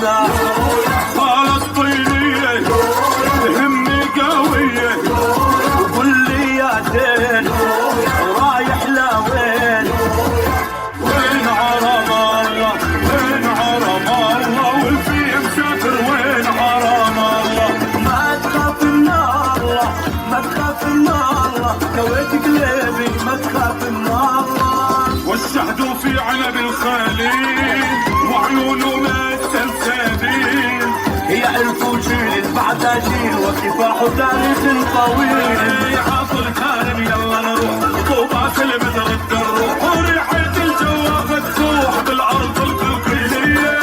وراسنا فلسطينية همي قوية وكلياتين رايح لوين وين عرب الله وين عرب الله والفي مسافر وين عرب الله ما تخاف من الله ما تخاف من الله كويت قلبي ما تخاف من الله والشهد في عنب الخليل وعيونه متسلسلين هي ألف وجيل بعد جيل وكفاح تاريخ طويل يا عاطل كارم يلا نروح طوبى سلمت رد الروح وريحة الجو فتوح بالأرض الفلسطينية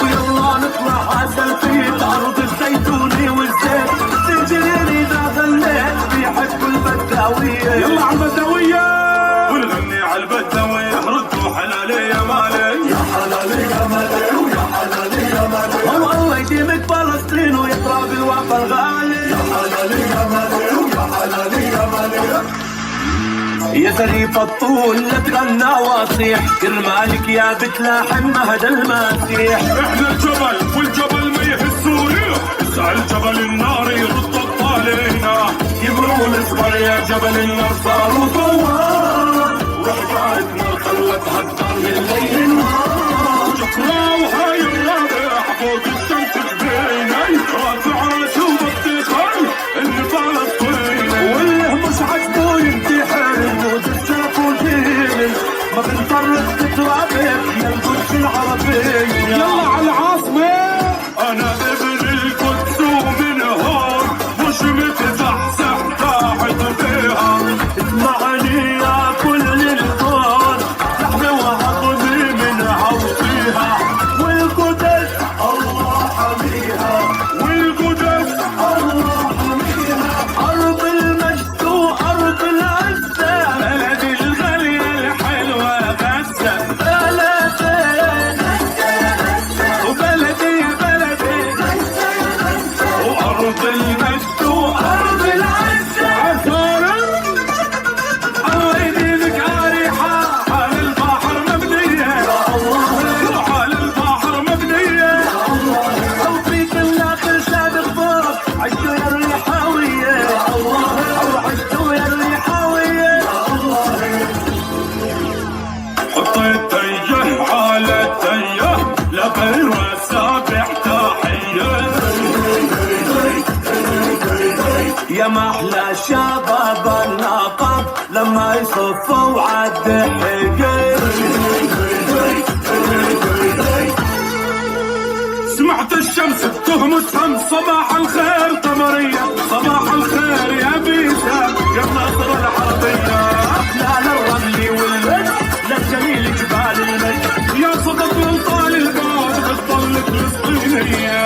ويلا نطلع عسل في أرض الزيتوني والزيت سجليني إذا غنيت ريحة البداوية يلا عالبداوية ونغني عالبداوية ردوا حلالي يا مالي يا حلالي يا مالي ويا حلالي يا مالي والله يديمك فلسطين ويطرى بالوفا الغالي يا حلالي يا مالي ويا حلالي يا مالي يا زريف الطول لا تغنى واصيح كرمالك يا بتلاحم مهد المسيح احنا الجبل والجبل ما يهز ريح اسأل جبل النار يرد علينا يبرون اصبر يا جبل النار صار وطوار وحبايبنا خلتها الدار من ليل النهار جفرة وهاي الرابع فوق الشمس جبيني رافع راسه وبطيخان اللي فلسطيني واللي مش عجبه ينتحر وتتشافوا فيني ما بنفرق تترابط يا القدس العربية يلا على العاصمة انا ابن القدس ومن هون مش متزحزح تحت فيها اسمعني يا كل الكون لحمة وعظمي منها وفيها والقدس الله حميها والقدس الله حميها أرض المجد وأرض العزة بلدي الغالية الحلوة غزة بلدي وبلدي بلدي وأرض المجد وأرض العزة الله يدينك عريحة على البحر مبنية وعلى البحر مبنية أو في كل آخر شاد خضار عشتوا يا الريحاوية أو عشتوا يا الريحاوية حطيت تيه على تيه لبن وسابح تحية يا محلى شباب النقب لما يصفوا عالضحكة سمعت الشمس بتهمس هم صباح الخير قمرية صباح الخير يا بيسا يا النصر العربية لا للرمل والمجد للجميل جبال المجد يا صدق والطال البعد بتضل فلسطينية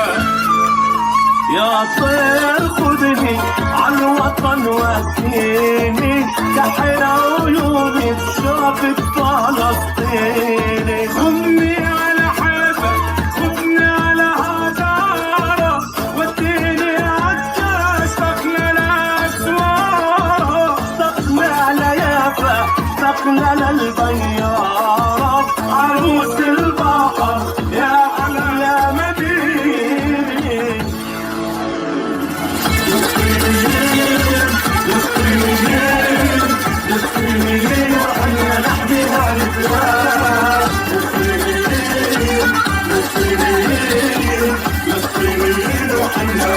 يا طير خذني عالوطن واسقيني كحل عيوني بشوفك فلسطيني خذني على حيفا خذني على هزارة وديني عالجاش سقنا الأسواق سقنا على يافا سقنا للبيارة عروس البحر يا أغلى مدينة وحنا نحكيها الفراق وحنا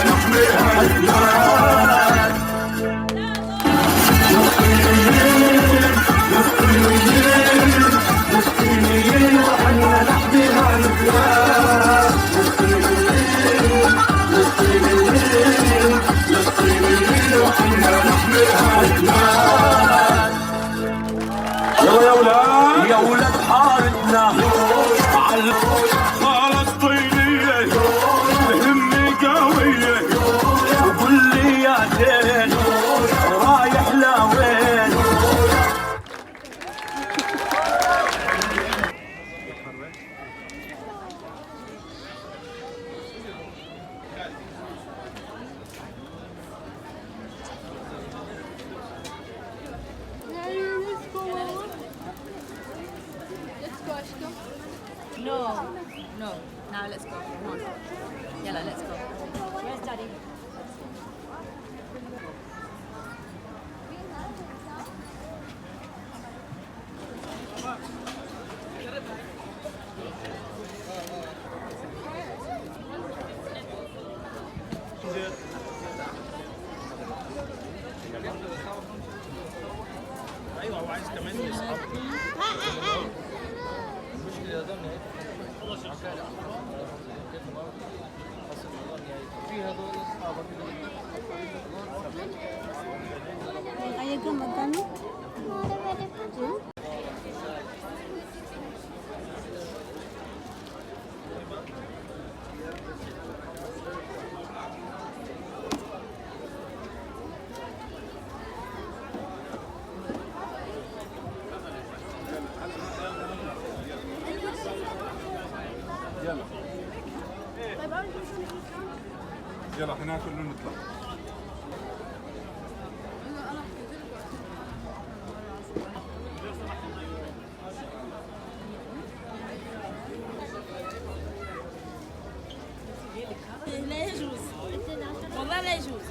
نحميها الفراق وحنا نحميها الفراق يا ولاد حارتنا فلسطينية همي قوية وكلياتين رايح لوين No. No. Now let's go. Come on. Yalla, let's go. Where's Daddy? ايوه هو عايز كمان يصحى المشكله ده ان خلاص في هذول اصحابك Ayah ke makan? يلا يلا احنا ناكل ونطلع. لا يجوز والله لا يجوز